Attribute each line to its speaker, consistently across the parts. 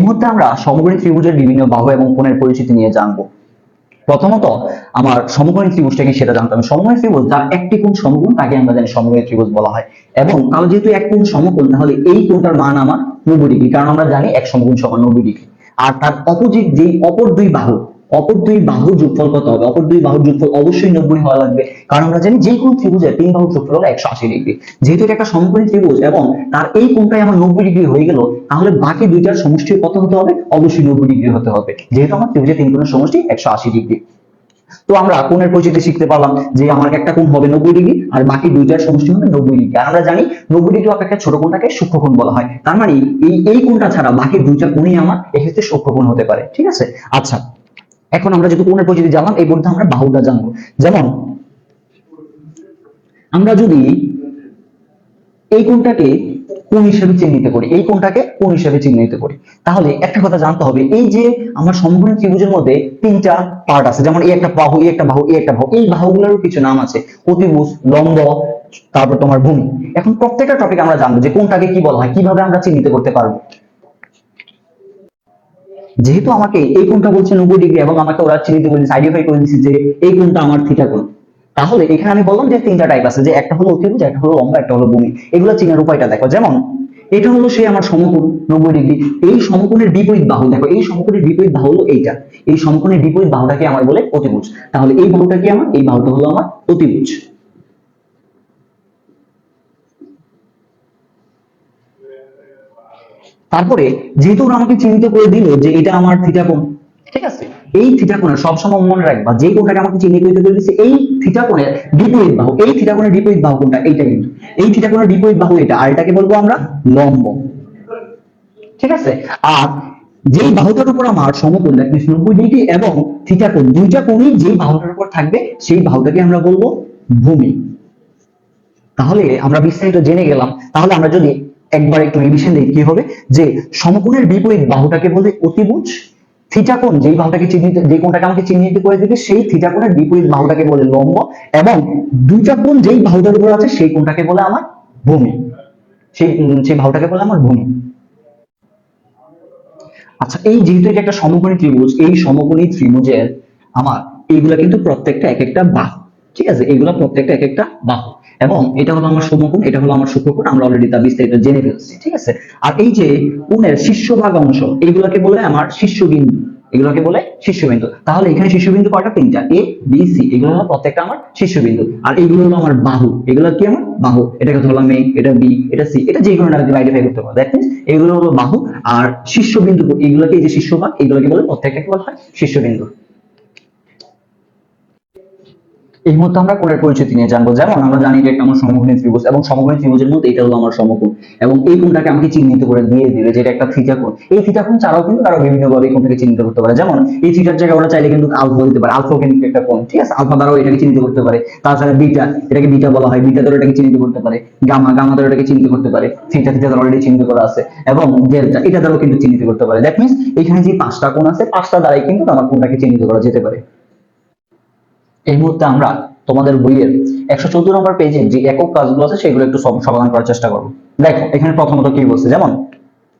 Speaker 1: মুহূর্তে আমরা সমকোণী ত্রিভুজের বিভিন্ন বাহু এবং কোণের পরিচিতি নিয়ে জানবো। প্রথমত আমার সমকোণী ত্রিভুজটা কি সেটা জানতে হবে। সমকোণী ত্রিভুজ যার একটি কোণ সমকোণ তাকে আমরা জানি সমকোণী ত্রিভুজ বলা হয়। এবং তাহলে যেহেতু এক কোণ সমকোণ, তাহলে এই কোণটার মান আমার 90 ডিগ্রি, কারণ আমরা জানি এক সমকোণ সমান 90 ডিগ্রি। আর তার অপোজিট যে অপর দুই বাহুর যোগফল কত হবে? অপর দুই বাহুর যোগফল অবশ্যই 90 হওয়া লাগবে, কারণ আমরা জানি যে কোনো ত্রিভুজের তিন বাহুর যোগফল হলো 180 ডিগ্রি। যেহেতু এটা একটা সমকোণী ত্রিভুজ এবং তার এই কোণটাই আমার 90 ডিগ্রি হয়ে গেল, তাহলে বাকি দুইটার সমষ্টি কত হতে হবে? অবশ্যই 90 ডিগ্রি হতে হবে, যেহেতু আমার ত্রিভুজের তিন কোণের সমষ্টি 180 ডিগ্রি। তো আমরা কোণের পরিচিতি শিখতে পারলাম যে আমার একটা কোণ হবে 90 ডিগ্রি আর বাকি দুইটার সমষ্টি হবে 90 ডিগ্রি। আর আমরা জানি 90 ডিগ্রি অপেক্ষা ছোট কোণটাকে সূক্ষ্মকোণ বলা হয়। তার মানে এই কোণটা ছাড়া বাকি দুইটা কোণই আমার এক্ষেত্রে সূক্ষ্মকোণ হতে পারে। ঠিক আছে, আচ্ছা এখন আমরা যেহেতু কোণের পরিচিতি জানলাম, এই পর্যন্ত আমরা বাহুটা জানবো। যেমন আমরা যদি এই কোণটাকে কোণ হিসেবে চিহ্নিত করি, এই কোণটাকে কোণ হিসেবে চিহ্নিত করি, তাহলে একটা কথা জানতে হবে, এই যে আমার সমকোণী ত্রিভুজের মধ্যে তিনটা পার্ট আছে, যেমন এই একটা বাহু, এই একটা বাহু, এই একটা বাহু, এই বাহুগুলোরও কিছু নাম আছে, অতিভুজ, লম্ব, তারপর তোমার ভূমি। এখন প্রত্যেকটা টপিক আমরা জানবো যে কোণটাকে কি বলা হয়, কিভাবে আমরা চিহ্নিত করতে পারবো। যেহেতু আমাকে এই কোণটা বলছে 90 ডিগ্রি এবং আমাকে ওরা চিহ্নিত করে দিচ্ছে, আইডেন্টিফাই করে দিচ্ছে যে এই কোণটা আমার থিটা কোণ, তাহলে এখানে আমি বললাম যে তিনটা টাইপ আছে, যে একটা হলো অতিভুজ, একটা হলো লম্ব, একটা হলো ভূমি। এগুলো চিনার উপায়টা দেখো। যেমন এটা হলো সেই আমার সমকোণ 90 ডিগ্রি, এই সমকোণের বিপরীত বাহু দেখো, এই সমকোণের বিপরীত বাহু হলো এইটা, এই সমকোণের বিপরীত বাহুটাকে আমার বলে অতিভুজ। তাহলে এই বাহুটা কি আমার? এই বাহুটা হলো আমার অতিভুজ। তারপরে যেহেতু ওরা আমাকে চিহ্নিত করে দিল যে এটা আমার থিটা কোণ, ঠিক আছে, এই থিটা কোণের সবসময় মনে রাখবা যে কোণটাকে আমাকে চিহ্নিত করে দিচ্ছে এই থিটা কোণের বিপরীত বাহু, এই থিটা কোণের বিপরীত বাহু কোনটা? এইটা, কিন্তু এই থিটা কোণের বিপরীত বাহু এটা, আর এটাকে বলবো আমরা লম্ব। ঠিক আছে, আর যেই বাহুটার উপর আমার সমকোণ 90 ডিগ্রি এবং থিটা কোণ, দুইটা কোণই যেই বাহুটার উপর থাকবে সেই বাহুটাকে আমরা বলবো ভূমি। তাহলে আমরা বিস্তারিত জেনে গেলাম। তাহলে আমরা যদি একবার একটু রিভিশন দিই, কি হবে যে সমকোণের বিপরীত বাহুটাকে বলে অতিভুজ, থিটা কোণ যেই বাহুটাকে চিহ্নিত, যে কোণটাকে আমাকে চিহ্নিত করে দিবে সেই থিটা কোণের বিপরীত বাহুটাকে বলে লম্ব, এবং দুইটা কোণ যেই বাহুটার উপর আছে সেই কোণটাকে বলে আমার ভূমি, সেই বাহুটাকে বলে আমার ভূমি। আচ্ছা, এই যেহেতু এটা একটা সমকোণী ত্রিভুজ, এই সমকোণী ত্রিভুজের আমার এইগুলা কিন্তু প্রত্যেকটা এক একটা বাহু। ঠিক আছে, এইগুলা প্রত্যেকটা এক একটা বাহু, এবং এটা হলো আমার সমকোণ, এটা হলো আমার সূক্ষ্মকোণ, আমরা অলরেডি তা বিস্তারিত জেনে ফেলছি। ঠিক আছে, আর এই যে কোণের শীর্ষভাগ অংশ, এইগুলাকে বলে আমার শীর্ষবিন্দু, এগুলোকে বলে শীর্ষবিন্দু। তাহলে এখানে শীর্ষবিন্দু কয়টা? তিনটা, এ বি সি, এগুলো হলো প্রত্যেকটা আমার শীর্ষবিন্দু। আর এইগুলো হলো আমার বাহু, এগুলো কি আমার বাহু, এটাকে ধরলাম এ, এটা বি, এটা সি, এটা যে কোনো একটা আইডেন্টিফাই করতে পারো। দ্যাট মিন্স এগুলো হলো বাহু, আর শীর্ষবিন্দু এগুলোকে, এই যে শীর্ষভাগ, এগুলোকে বলে প্রত্যেকটাকে বলা হয় শীর্ষবিন্দু। এই মুহূর্তে আমরা কোণের পরিচিতি নিয়ে জানবো। যেমন আমরা জানি যে একটা আমার সমকোণী ত্রিভুজ, এবং সমকোণী ত্রিভুজের মধ্যে এটা হলো আমার সমকোণ, এবং এই কোণটাকে আমাকে চিহ্নিত করে দিয়ে দিবে যেটা একটা থিটা কোণ। এই থিটা কোণ ছাড়াও কিন্তু আরো বিভিন্ন ভাবে এই কোণটাকে চিহ্নিত করতে পারে। যেমন এই থিটার জায়গায় ওরা চাইলে কিন্তু আলফা দিতে পারে, আলফা কিন্তু একটা কোণ। ঠিক আছে, আলফা দ্বারাও এটাকে চিহ্নিত করতে পারে। তাছাড়া বিটা, এটাকে বিটা বলা হয়, বিটা দ্বারা এটাকে চিহ্নিত করতে পারে। গামা, গামা দ্বারা এটাকে চিহ্নিত করতে পারে। থিটা, থিটা দ্বারা অলরেডি চিহ্নিত করা আছে, এবং ডেল্টা, এটা দ্বারাও কিন্তু চিহ্নিত করতে পারে। দ্যাট মিন্স এখানে যে পাঁচটা কোণ আছে, পাঁচটা দ্বারাই কিন্তু আমার কোণটাকে চিহ্নিত করা যেতে পারে। এই মুহূর্তে আমরা তোমাদের বইয়ের 114 নম্বর পেজে যে একক কাজগুলো আছে সেগুলো একটু সমাধান করার চেষ্টা করবো। দেখো এখানে প্রথমত কি বলছে, যেমন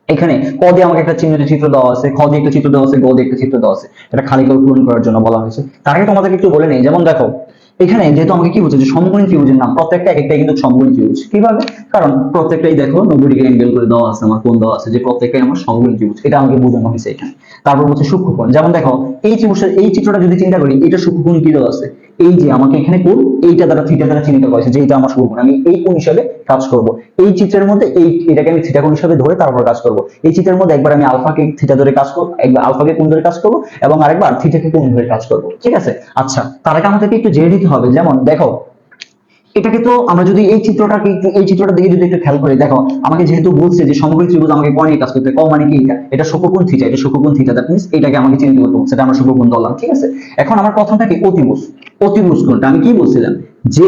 Speaker 1: এখানে ক দিয়ে আমাকে একটা চিত্র দেওয়া আছে, খ দিয়ে একটা চিত্র দেওয়া আছে, গ দিয়ে একটা চিত্র দেওয়া আছে, এটা খালি করে পূরণ করার জন্য বলা হয়েছে। তার আগে তোমাদেরকে একটু বলে নেই, যেমন দেখো এখানে যেহেতু আমাকে কি বলছে যে সমকোণী ত্রিভুজের নাম, প্রত্যেকটা এক একটা কিন্তু সমকোণী ত্রিভুজ। কিভাবে? কারণ প্রত্যেকটাই দেখো 90 ডিগ্রি অ্যাঙ্গেল করে দেওয়া আছে, আমার কোণ দেওয়া আছে, যে প্রত্যেকটাই আমার সমকোণী ত্রিভুজ, এটা আমাকে বোঝানো হয়েছে এখানে। তারপর হচ্ছে সূক্ষ্মকোণ, যেমন দেখো এই ত্রিভুজের এই চিত্রটা যদি চিন্তা করি, এটা সূক্ষ্মকোণ কি দেওয়া আছে, এই যে আমাকে এখানে কোণ এইটা দ্বারা থিটা দ্বারা চিহ্নিত করেছে যে এটা আমার সূক্ষ্মকোণ, আমি এই কোণ হিসাবে কাজ করব। এই চিত্রের মধ্যে এটাকে আমি থিটা কোণ হিসাবে ধরে তারপর কাজ করব। এই চিত্রের মধ্যে একবার আমি আলফাকে থিটা ধরে কাজ করব, একবার আলফাকে কোণ ধরে কাজ করব, এবং আরেকবার থিটাকে কোণ ধরে কাজ করব। ঠিক আছে, আচ্ছা তার আগে আমাদেরকে একটু জেনে নিতে হবে। যেমন দেখো এটাকে তো আমরা যদি এই চিত্রটাকে একটু, এই চিত্রটা দিকে যদি একটু খেয়াল করি, দেখো আমাকে যেহেতু বলছে যে সমকোণী ত্রিভুজ আমাকে ক নিয়ে কাজ করতে, ক মানে কি এটা সূক্ষ্মকোণ থিটা, এটা সূক্ষ্মকোণ থিটা, দ্যাট মিন্স এটাকে আমাকে চিহ্নিত করতে বলছে, এটা আমরা সূক্ষ্মকোণ ধরলাম। ঠিক আছে, এখন আমার কথাটা কি অতিভুজ, অতিভুজ কোণটা আমি কি বলছিলাম যে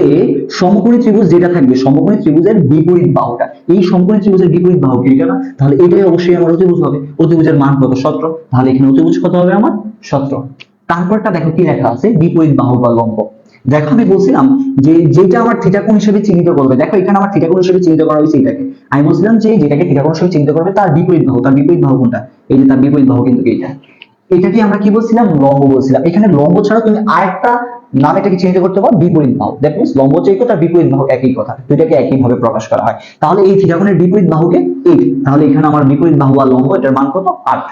Speaker 1: সমকোণী ত্রিভুজ যেটা থাকবে, সমকোণী ত্রিভুজের বিপরীত বাহুটা, এই সমকোণী ত্রিভুজের বিপরীত বাহু কি এটা না, তাহলে এটাই অবশ্যই আমার অতিভুজ হবে। অতিভুজের মান কত? 17। তাহলে এখানে অতিভুজ কত হবে আমার? 17। তারপরটা দেখো কি লেখা আছে, বিপরীত বাহু বা লম্ব। দেখো আমি বলছিলাম যে যেটা আমার থিটা কোণ হিসেবে চিহ্নিত করবে, দেখো এখানে আমার থিটা কোণ হিসেবে চিহ্নিত করা হয়েছে এটাকে। আমি বলছিলাম যে যেটাকে থিটা কোণ হিসেবে চিহ্নিত করবে তার বিপরীত বাহু, তার বিপরীত বাহু কোনটা? এই যে তার বিপরীত বাহু কিন্তু এইটা। এটাকে আমরা কি বলছিলাম? লম্ব বলছিলাম। এখানে লম্ব ছাড়া তুমি আরেকটা নাম এটাকে চিহ্নিত করতে পারো, বিপরীত বাহু। দ্যাট মিন্স লম্ব যেটা তার বিপরীত বাহু একই কথা, দুইটাকে একই ভাবে প্রকাশ করা হয়। তাহলে এই থিটা কোণের বিপরীত বাহুকে 8, তাহলে এখানে আমার বিপরীত বাহু বা লম্ব এটার মান কত? 8।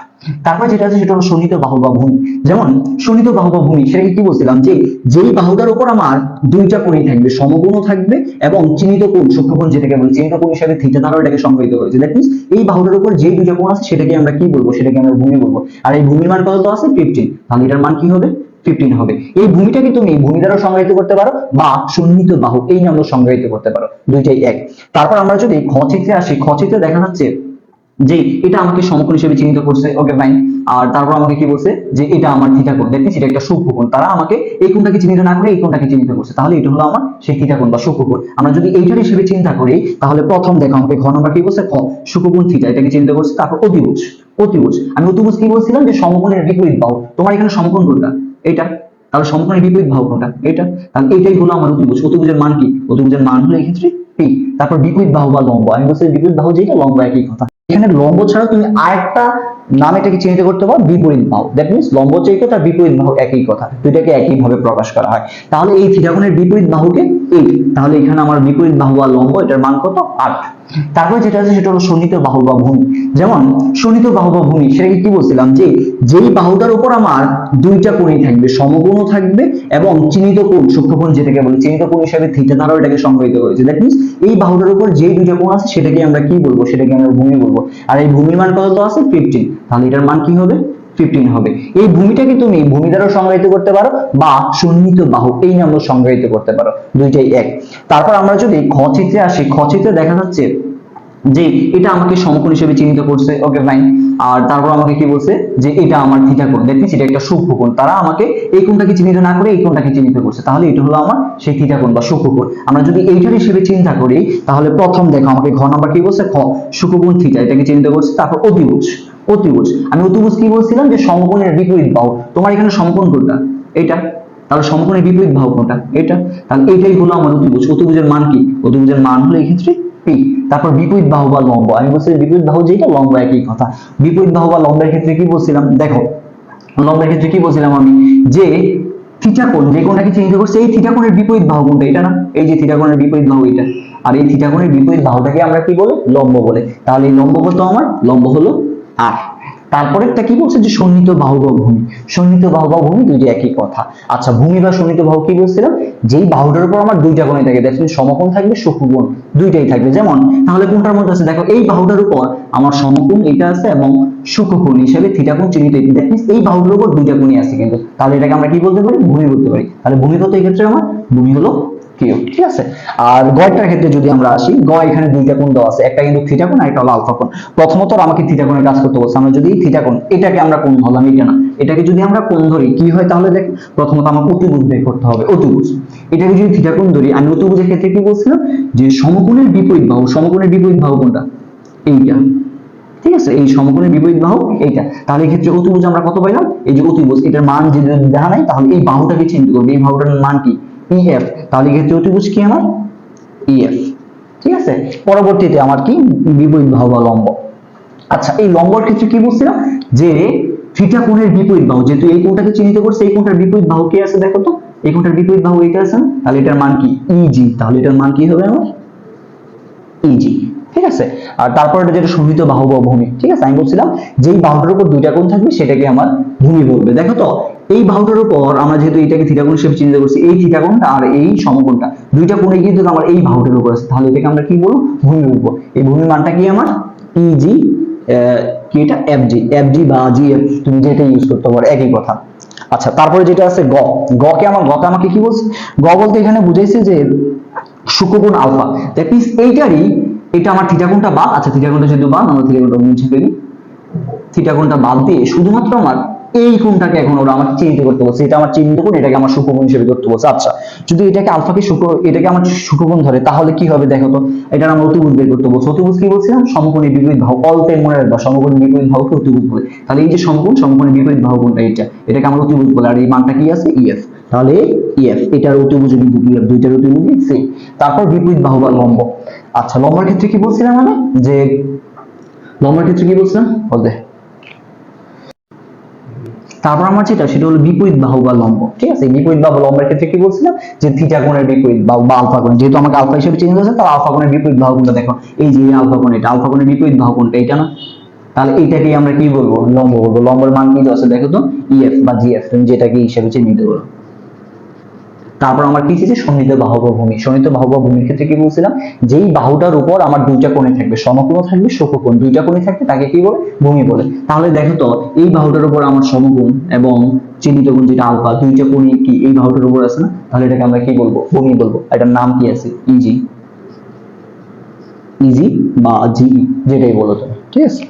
Speaker 1: তারপর যেটা আছে সেটা হলো শোণিত বাহু বা ভূমি। যেমন শোণিত বাহু বা ভূমি, সেটাকে কি বলছিলাম যে যেই বাহুটার উপর আমার দুইটা কোণই থাকবে, সমকোণও থাকবে এবং চিহ্নিত কোণ, সূক্ষ্মকোণ যেটাকে বলি, চিহ্নিত কোণ হিসেবে থিটা দ্বারা এটাকে সংজ্ঞায়িত করেছে। দ্যাট মিন্স এই বাহুটার উপর যে দুইটা কোণ আছে সেটাকে আমরা কি বলবো? সেটাকে আমরা ভূমি বলবো। আর এই ভূমির মান কত আছে? 15। তাহলে এটার মান কি হবে? 15 হবে। এই ভূমিটাকে তুমি ভূমি দ্বারা সংজ্ঞায়িত করতে পারো বা সন্নিহিত বাহু এই নামে সংজ্ঞায়িত করতে পারো, দুইটাই এক। তারপর আমরা যদি খ চিত্রে আসি, খ চিত্রে দেখা যাচ্ছে যে এটা আমাকে সমকোণ হিসেবে চিহ্নিত করছে, ওকে ফাইন। আর তারপর আমাকে কি বলছে যে এটা আমার থিটা কোণ, দেখি সেটা একটা সূক্ষ্মকোণ। তারা আমাকে এই কোণটাকে চিহ্নিত না করে এই কোণটাকে চিহ্নিত করছে, তাহলে এটা হলো আমার সেই থিটা কোণ বা সূক্ষ্মকোণ। আমরা যদি এইটার হিসেবে চিন্তা করি তাহলে প্রথম দেখো আমাকে ঘ নম্বর কি বলছে? খ, সূক্ষ্মকোণ থিটা, এটাকে চিহ্নিত করছে। তারপর অতিভুজ, অতিভুজ আমি অতিভুজ কি বলছিলাম? যে সমকোণের বিপরীত বাহু। তোমার এখানে সমকোণ কোনটা? এটা। তাহলে সমকোণের বিপরীত বাহু কোনটা? এটা। তাহলে এটাই হলো আমার অতিভুজ। অতিভুজের মান কি? অতিভুজের মান হলো এই ক্ষেত্রে পি। তারপর বিপরীত বাহু বা লম্ব, আমি বলছি বিপরীত বাহু যেটা লম্ব একই কথা। এখানে লম্ব ছাড়া তুমি আরেকটা নাম এটাকে চিহ্নিত করতে পারো, বিপরীত বাহু। দ্যাট মিন্স লম্ব যেটা তার বিপরীত বাহু একই কথা, দুইটাকে একই ভাবে প্রকাশ করা হয়। তাহলে এই থিটা কোণের বিপরীত বাহুকে 8, তাহলে এখানে আমার বিপরীত বাহু বা লম্ব এটার মান কত? 8। তারপরে যেটা আছে সেটা হলো শোণিত বাহু বা ভূমি। যেমন শোণিত বাহু বা ভূমি, সেটাকে কি বলছিলাম? যে যেই বাহুটার উপর আমার দুইটা কোণই থাকবে, সমকোণও থাকবে এবং চিহ্নিত কোণ, সূক্ষ্মকোণ যেটাকে বলি, চিহ্নিত কোণ হিসেবে থিটা দ্বারা এটাকে সংজ্ঞায়িত করেছে। দ্যাট মিন্স এই বাহুটার উপর যে দুইটা কোণ আছে সেটাকে আমরা কি বলবো? সেটাকে আমরা ভূমি বলবো। আর এই ভূমির মান কত আছে? 15। তাহলে এটার মান কি হবে? 15 হবে। এই ভূমিটাকে তুমি ভূমি দ্বারা সংজ্ঞায়িত করতে পারো বা সন্নিহিত বাহু এই নামে সংজ্ঞায়িত করতে পারো, দুইটাই এক। তারপর আমরা যদি খ চিত্রে আসি, খ চিত্রে দেখা যাচ্ছে যে এটা আমাকে সমকোণ হিসেবে চিহ্নিত করছে, ওকে ফাইন। আর তারপর আমাকে কি বলছে? যে এটা আমার থিটা কোণ, দেখি সেটা একটা সূক্ষ্মকোণ। তারা আমাকে এই কোণটাকে চিহ্নিত না করে এই কোণটাকে চিহ্নিত করছে, তাহলে এটা হলো আমার সেই থিটা কোণ বা সূক্ষ্মকোণ। আমরা যদি এইটার হিসেবে চিন্তা করি তাহলে প্রথম দেখো আমাকে ঘ নাম্বার কি বলছে? খ, সূক্ষ্মকোণ থিটা, এটাকে চিহ্নিত করছে। তারপর অতিভুজ, অতিভুজ আমি অতিভুজ কি বলছিলাম? যে সমকোণের বিপরীত বাহু। তোমার এখানে সমকোণ কোনটা? এটা। তাহলে সমকোণের বিপরীত বাহু কোনটা? এটা। তাহলে এটাই হলো আমার অতিভুজ। অতিভুজের মান কি? অতিভুজের মান হলো এই ক্ষেত্রে পি। তারপর বিপরীত বাহু বা লম্ব, আমি বলছি বিপরীত বাহু যেটা লম্ব একই কথা। বিপরীত বাহু বা লম্বের ক্ষেত্রে কি বলছিলাম? দেখো লম্বের ক্ষেত্রে কি বলছিলাম আমি? যে থিটা কোণ, যে কোণটাকে চিহ্নিত করছে এই থিটা কোণের বিপরীত বাহু কোনটা? এটা না? এই যে থিটা কোণের বিপরীত বাহু এটা। আর এই থিটা কোণের বিপরীত বাহুটাকে আমরা কি বলে? লম্ব বলে। তাহলে এই লম্ব কত আমার? লম্ব হলো 8। তারপরেরটা কি বলছে? যে সন্নিহিত বাহু বা ভূমি। সন্নিহিত বাহু বা ভূমি দুইটা একই কথা। আচ্ছা, ভূমি বা সন্নিহিত বাহু কি বলছিলাম? যেই বাহুটার উপর আমার দুইটা কোণই থাকে, দেখুন সমকোণ থাকবে, সূক্ষ্মকোণ দুইটাই থাকবে। যেমন তাহলে কোনটার মধ্যে আছে? দেখো এই বাহুটার উপর আমার সমকোণ এটা আছে এবং সূক্ষ্মকোণ হিসেবে থিটা কোণ চিহ্নিত। দ্যাট মিন্স এই বাহুটার উপর দুইটা কোণই আছে কিন্তু, তাহলে এটাকে আমরা কি বলতে পারি? ভূমি বলতে পারি। তাহলে ভূমি কত এই ক্ষেত্রে? আমার ভূমি হলো কিউ, ঠিক আছে। আর গয়টার ক্ষেত্রে যদি আমরা আসি, গ এখানে দুইটা কোণ দেওয়া আছে, একটা কিন্তু থিটা কোণ আর একটা হলো আলফা কোণ। প্রথমত আমাকে থিটা কোণের কাজ করতে বলছে। আমরা যদি থিটা কোণ, এটাকে আমরা কোণ ধরলাম, এটা না, এটাকে যদি আমরা কোণ ধরি কি হয়? তাহলে দেখ প্রথমত আমাকে অতিভুজ বের করতে হবে, অতিভুজ। এটাকে যদি থিটা কোণ ধরি, আমি অতিভুজের ক্ষেত্রে কি বলছিলাম? যে সমকোণের বিপরীত বাহু, সমকোণের বিপরীত বাহু কোনটা? এইটা, ঠিক আছে। এই সমকোণের বিপরীত বাহু এইটা। তাহলে এই ক্ষেত্রে অতিভুজ আমরা কত পাইলাম? এই যে অতিভুজ, এটার মান যদি দেখা নাই তাহলে এই বাহুটাকে চিহ্নিত করবে, এই বাহুটার মান কি? EF। তাহলে এই ক্ষেত্রে অতিভুজ কি আমার? EF, ঠিক আছে। পরবর্তীতে আমার কি? বিপরীত বাহু বা লম্ব। আচ্ছা, এই লম্বর ক্ষেত্রে কি বলছিলাম? যে থিটা কোণের বিপরীত বাহু, যেহেতু এই কোণটাকে চিহ্নিত করছে, এই কোণটার বিপরীত বাহু কি আছে দেখো তো? এই কোণটার বিপরীত বাহু এটা আছে না? তাহলে এটার মান কি? EG। তাহলে এটার মান কি হবে আমার? EG, ঠিক আছে। আর তারপর এটা যেটা সন্নিহিত বাহু বা ভূমি, ঠিক আছে। আমি বলছিলাম যেই বাহুটার উপর দুইটা কোণ থাকবে সেটাকে আমার ভূমি বলবে। দেখো তো এই বাহুটার উপর আমরা যেহেতু এটাকে থিটা কোণ হিসেবে চিহ্নিত করছি, এই থিটা কোণটা আর এই সমকোণটা দুইটা কোণই কিন্তু আমার এই বাহুটার উপর আছে, তাহলে এটাকে আমরা কি বলবো? ভূমি বলবো। এই ভূমির মানটা কি আমার? EG, কি এটা? FG বা GF, তুমি যেটা ইউজ করতে পারো, একই কথা। আচ্ছা, তারপরে যেটা আছে গ, গকে আমাকে কি বলছে? গ বলতে এখানে বুঝাইছে যে সূক্ষ্মকোণ আলফা। দ্যাট মিন্স এইটারই, এটা আমার থিটা কোণটা বাদ। আচ্ছা, থিটা কোণটা যেহেতু বাদ, আমরা থিটা কোণটা মুছে ফেলি। থিটা কোণটা বাদ দিয়ে শুধুমাত্র আমার এই কোণটাকে এখন ওরা আমাকে চিহ্নিত করতে বলছে, এটা আমার চিহ্নিত কোণ, এটাকে আমার সূক্ষ্মকোণ হিসেবে ধরতে বলছে। আচ্ছা, যদি এটাকে আলফাকে এটাকে আমার সূক্ষ্মকোণ ধরে তাহলে কি হবে দেখো তো, এটার আমরা অতিভুজ বের করতে বলছে। অতিভুজ কি বলছিলাম? সমকোণী বিপরীত বাহু। অল টাইম মনে রাখবা সমকোণী বিপরীত বাহুকে অতিভুজ বলে। তাহলে এই যে সমকোণী বিপরীত বাহু কোণটা এটাকে আমরা অতিভুজ বলে। আর এই মানটা কি আছে? ইএফ। তাহলে ইএফ এটার অতিভুজ বিন্দু ইএফ, দুইটার অতিভুজ সেম। তারপর বিপরীত বাহু বা লম্ব। আচ্ছা, লম্বের ক্ষেত্রে কি বলছিলাম মানে যে লম্বের ক্ষেত্রে কি বলছিলাম বলতে, তারপর আমার যেটা সেটা হলো বিপরীত বাহু বা লম্ব। ঠিক আছে, বিপরীত বাহু লম্বের ক্ষেত্রে কি বলছিলাম যে থিটা কোণের বিপরীত বাহু বা আলফা কোণ, যেহেতু আমাকে আলফা হিসেবে চিহ্নিত আছে তাহলে আলফা কোণের বিপরীত বাহু কোণটা দেখো, এই যে আলফা কোণ, এটা আলফা কোণের বিপরীত বাহু কোণটা এটা না, তাহলে এইটাকে আমরা কি বলবো? লম্ব বলবো। লম্বের মান কি আছে দেখো তো, ইএফ বা জিএফ, তুমি যেটাকে হিসেবে চিহ্নিত করো। তারপর আমার কি ছিল? সন্নিহিত বাহু বা ভূমি। সন্নিহিত বাহু বা ভূমির ক্ষেত্রে কি বলছিলাম? যেই বাহুটার উপর আমার দুইটা কোণে থাকবে, সমকোণ থাকবে, সূক্ষ্মকোণ, দুইটা কোণে থাকবে তাকে কি বলে? ভূমি বলে। তাহলে দেখো তো, এই বাহুটার উপর আমার সমকোণ এবং চিহ্নিত কোণ যেটা আলফা, দুইটা কোণই কি এই বাহুটার উপর আছে না? তাহলে এটাকে আমরা কি বলবো? ভূমি বলবো। এটার নাম কি আছে? ইজি, ইজি বা জিই, যেটাই বলো তুমি। ঠিক আছে।